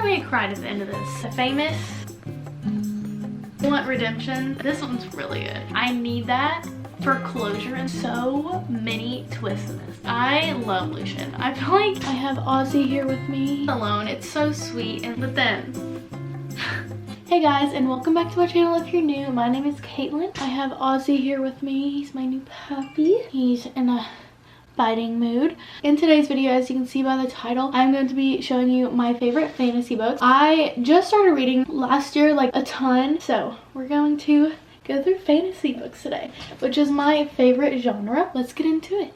may have cried at the end of this. The Famous. Want redemption? This one's really good. I need that for closure, and so many twists in this. I love Lucian. I feel like I have Ozzy here with me alone. It's so sweet. And but then hey guys, and welcome back to my channel if you're new. My name is Caitlin. I have Ozzy here with me. He's my new puppy. He's in a biting mood. In today's video, as you can see by the title, I'm going to be showing you my favorite fantasy books. I just started reading last year, like a ton, so we're going to go through fantasy books today, which is my favorite genre. Let's get into it.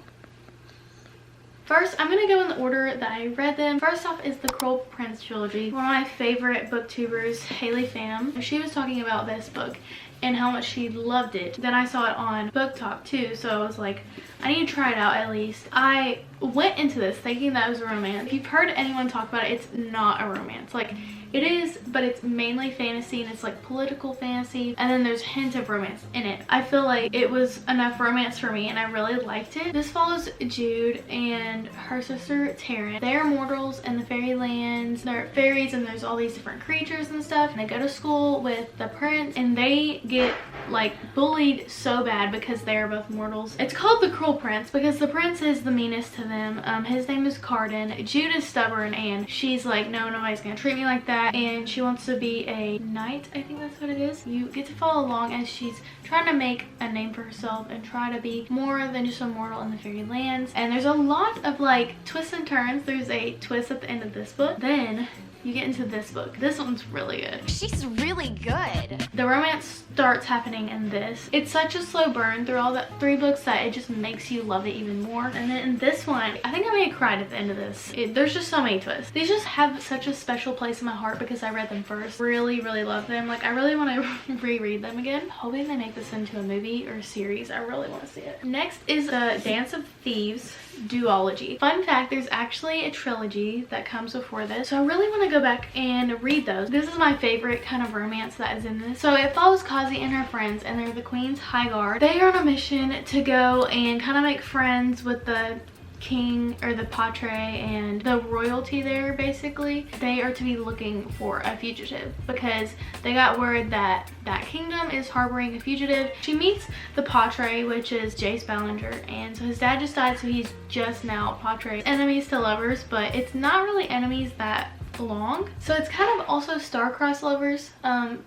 First, I'm going to go in the order that I read them. First off is the Cruel Prince trilogy. One of my favorite booktubers, Haley Pham, she was talking about this book and how much she loved it. Then I saw it on BookTok too, so I was like, I need to try it out at least. I went into this thinking that it was a romance. If you've heard anyone talk about it, it's not a romance. Like, it is, but it's mainly fantasy, and it's like political fantasy, and then there's hints of romance in it. I feel like it was enough romance for me, and I really liked it. This follows Jude and her sister Taryn. They're mortals in the fairylands. They're fairies, and there's all these different creatures and stuff. And they go to school with the prince, and they get like bullied so bad because they're both mortals. It's called the Cruel Prince because the prince is the meanest to them. His name is Carden. Jude is stubborn, and she's like, no, nobody's gonna treat me like that. And she wants to be a knight, I think that's what it is. You get to follow along as she's trying to make a name for herself and try to be more than just a mortal in the fairy lands. And there's a lot of like twists and turns. There's a twist at the end of this book. Then you get into this book. This one's really good. She's really good. The romance starts happening in this. It's such a slow burn through all the 3 books that it just makes you love it even more. And then in this one, I think I may have cried at the end of this. There's just so many twists. These just have such a special place in my heart because I read them first. Really, really love them. Like, I really want to reread them again. Hoping they make this into a movie or a series. I really want to see it. Next is the Dance of Thieves duology. Fun fact, there's actually a trilogy that comes before this, so I really want to go back and read those. This is my favorite kind of romance that is in this. So it follows Kazi and her friends, and they're the Queen's High Guard. They are on a mission to go and kind of make friends with the king or the patre and the royalty there. Basically, they are to be looking for a fugitive because they got word that that kingdom is harboring a fugitive. She meets the patre, which is Jace Ballinger, and so his dad just died, so he's just now patres enemies to lovers, but it's not really enemies that long. So it's kind of also star-crossed lovers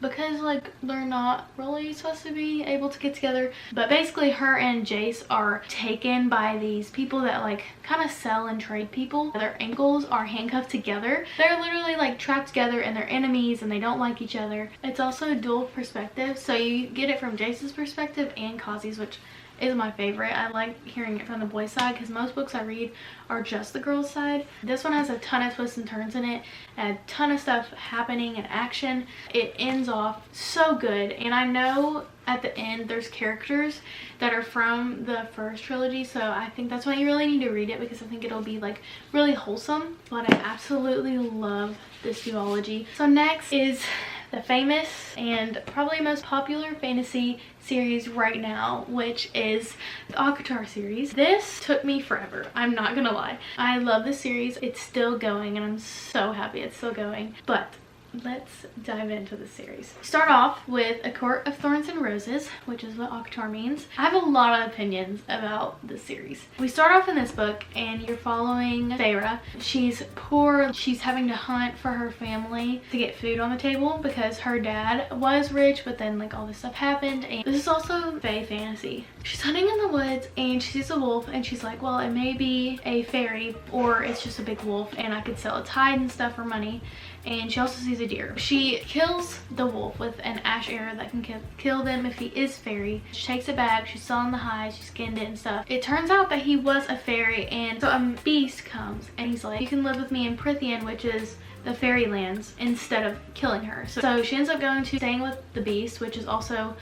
because like they're not really supposed to be able to get together, but basically her and Jace are taken by these people that like kind of sell and trade people. Their ankles are handcuffed together. They're literally like trapped together, and they're enemies and they don't like each other. It's also a dual perspective, so you get it from Jace's perspective and Kazi's, which is my favorite. I like hearing it from the boys' side because most books I read are just the girls' side. This one has a ton of twists and turns in it, a ton of stuff happening and action. It ends off so good, and I know at the end there's characters that are from the first trilogy, so I think that's why you really need to read it, because I think it'll be like really wholesome. But I absolutely love this duology. So next is the famous and probably most popular fantasy series right now, which is the ACOTAR series. This took me forever, I'm not gonna lie. I love this series. It's still going, and I'm so happy it's still going. But let's dive into the series. Start off with A Court of Thorns and Roses, which is what ACOTAR means. I have a lot of opinions about this series. We start off in this book, and you're following Feyre. She's poor. She's having to hunt for her family to get food on the table because her dad was rich, but then like all this stuff happened. And this is also fae fantasy. She's hunting in the woods, and she sees a wolf, and she's like, well, it may be a fairy, or it's just a big wolf, and I could sell its hide and stuff for money. And she also sees a deer. She kills the wolf with an ash arrow that can kill them if he is fairy. She takes it back, she's selling the hide, she skinned it and stuff. It turns out that he was a fairy, and so a beast comes and he's like, you can live with me in Prithian, which is the fairylands, instead of killing her. So she ends up going to staying with the beast, which is also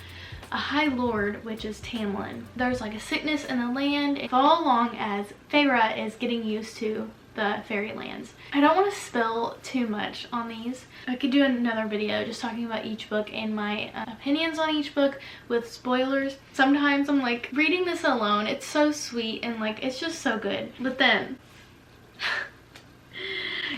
a high lord, which is Tamlin. There's like a sickness in the land. Follow along as Feyre is getting used to the fairylands. I don't want to spill too much on these. I could do another video just talking about each book and my opinions on each book with spoilers. Sometimes I'm like reading this alone, it's so sweet and like it's just so good, but then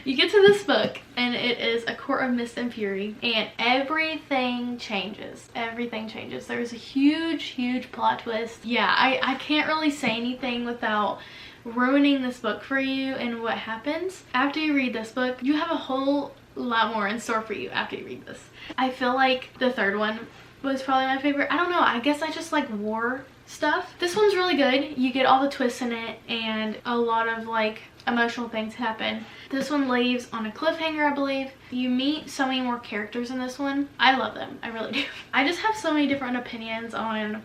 You get to this book and it is A Court of Mist and Fury, and everything changes. Everything changes. There's a huge plot twist. Yeah, I can't really say anything without ruining this book for you and what happens. After you read this book, you have a whole lot more in store for you after you read this. I feel like the third one was probably my favorite. I don't know, I guess I just like war stuff. This one's really good. You get all the twists in it and a lot of like emotional things happen. This one leaves on a cliffhanger, I believe. You meet so many more characters in this one. I love them, I really do. I just have so many different opinions on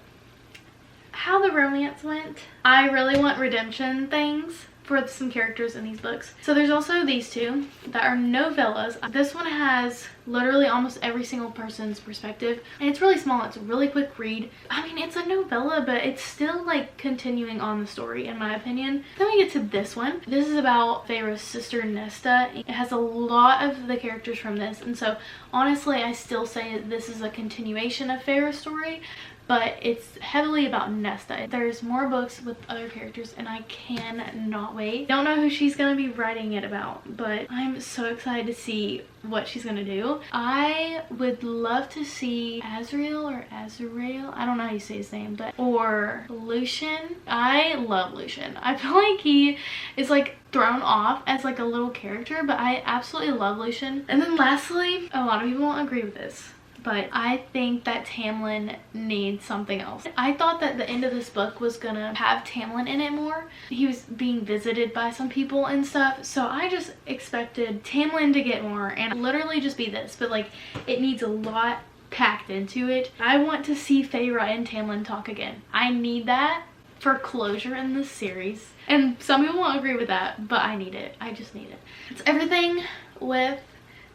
how the romance went. I really want redemption things for some characters in these books. So there's also these two that are novellas. This one has literally almost every single person's perspective, and it's really small. It's a really quick read. I mean, it's a novella, but it's still like continuing on the story in my opinion. Then we get to this one. This is about Feyre's sister Nesta. It has a lot of the characters from this, and so honestly I still say this is a continuation of Feyre's story, but it's heavily about Nesta. There's more books with other characters and I cannot wait. Don't know who she's gonna be writing it about, but I'm so excited to see what she's gonna do. I would love to see Azrael or Azrael, I don't know how you say his name, but or Lucian. I love Lucian. I feel like he is like thrown off as like a little character, but I absolutely love Lucian. And then lastly, a lot of people won't agree with this, but I think that Tamlin needs something else. I thought that the end of this book was gonna have Tamlin in it more. He was being visited by some people and stuff, so I just expected Tamlin to get more and literally just be this, but like it needs a lot packed into it. I want to see Feyre and Tamlin talk again. I need that for closure in this series, and some people won't agree with that, but I need it. I just need it. It's everything with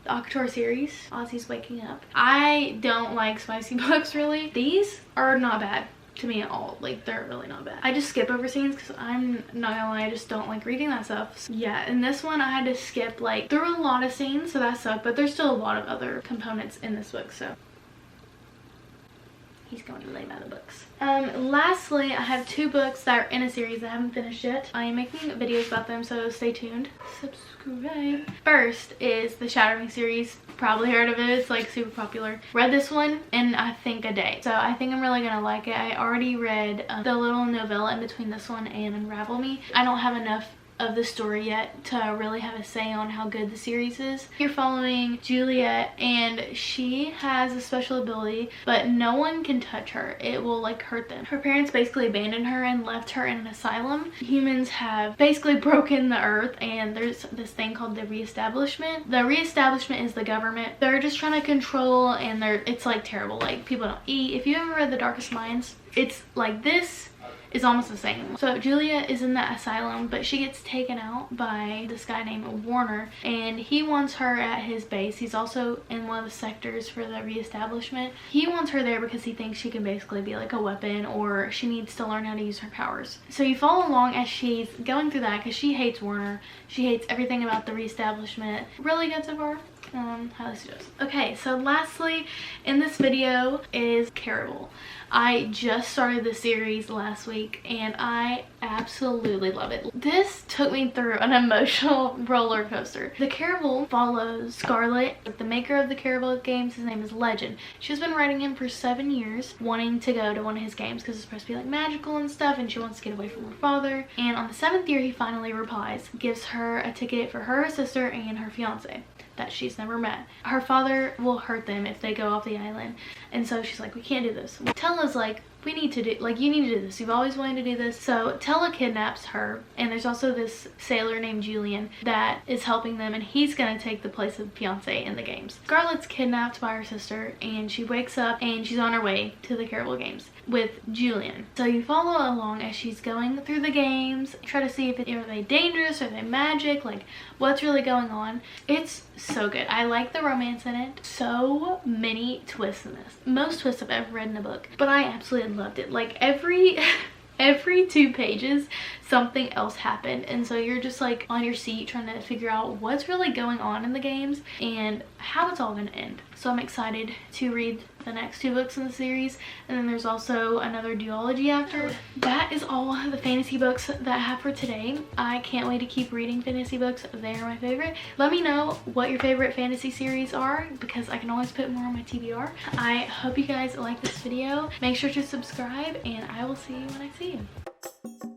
the ACOTAR series. Ozzy's waking up. I don't like spicy books really. These are not bad to me at all. Like, they're really not bad. I just skip over scenes because I'm not gonna lie, I just don't like reading that stuff. So, yeah, in this one I had to skip like through a lot of scenes, so that sucked, but there's still a lot of other components in this book, so he's going to lay by the books. Lastly, I have two books that are in a series that I haven't finished yet. I am making videos about them, so stay tuned. Subscribe. First is the Shattering series. Probably heard of it. It's like super popular. Read this one in I think a day, so I think I'm really gonna like it. I already read the little novella in between this one and Unravel Me. I don't have enough of the story yet to really have a say on how good the series is. You're following Juliet, and she has a special ability, but no one can touch her. It will like hurt them. Her parents basically abandoned her and left her in an asylum. Humans have basically broken the earth, and there's this thing called the Reestablishment. The Reestablishment is the government. They're just trying to control, and it's like terrible. Like, people don't eat. If you ever read The Darkest Minds, it's like this is almost the same. So Julia is in that asylum, but she gets taken out by this guy named Warner, and he wants her at his base. He's also in one of the sectors for the Reestablishment. He wants her there because he thinks she can basically be like a weapon, or she needs to learn how to use her powers. So you follow along as she's going through that because she hates Warner. She hates everything about the Reestablishment. Really good so far. Highly suggest. Okay, so lastly in this video is Caraval. I just started the series last week and I absolutely love it. This took me through an emotional roller coaster. The Caraval follows Scarlet, the maker of the Caraval games. His name is Legend. She's been writing him for 7 years, wanting to go to one of his games because it's supposed to be like magical and stuff, and she wants to get away from her father. And on the 7th year he finally replies, gives her a ticket for her sister and her fiance that she's never met. Her father will hurt them if they go off the island, and so she's like, we can't do this. Tella's like, we need to do, like, you need to do this. You've always wanted to do this. So Tella kidnaps her, and there's also this sailor named Julian that is helping them, and he's gonna take the place of fiance in the games. Scarlett's kidnapped by her sister, and she wakes up and she's on her way to the Caraval games with Julian. So you follow along as she's going through the games, try to see if are they dangerous, are they magic, like what's really going on. It's so good. I like the romance in it. So many twists in this. Most twists I've ever read in a book, but I absolutely loved it. Like, every every 2 pages something else happened, and so you're just like on your seat trying to figure out what's really going on in the games and how it's all gonna end. So I'm excited to read the next 2 books in the series, and then there's also another duology after. That is all the fantasy books that I have for today. I can't wait to keep reading fantasy books. They are my favorite. Let me know what your favorite fantasy series are, because I can always put more on my TBR. I hope you guys like this video. Make sure to subscribe, and I will see you when I see you.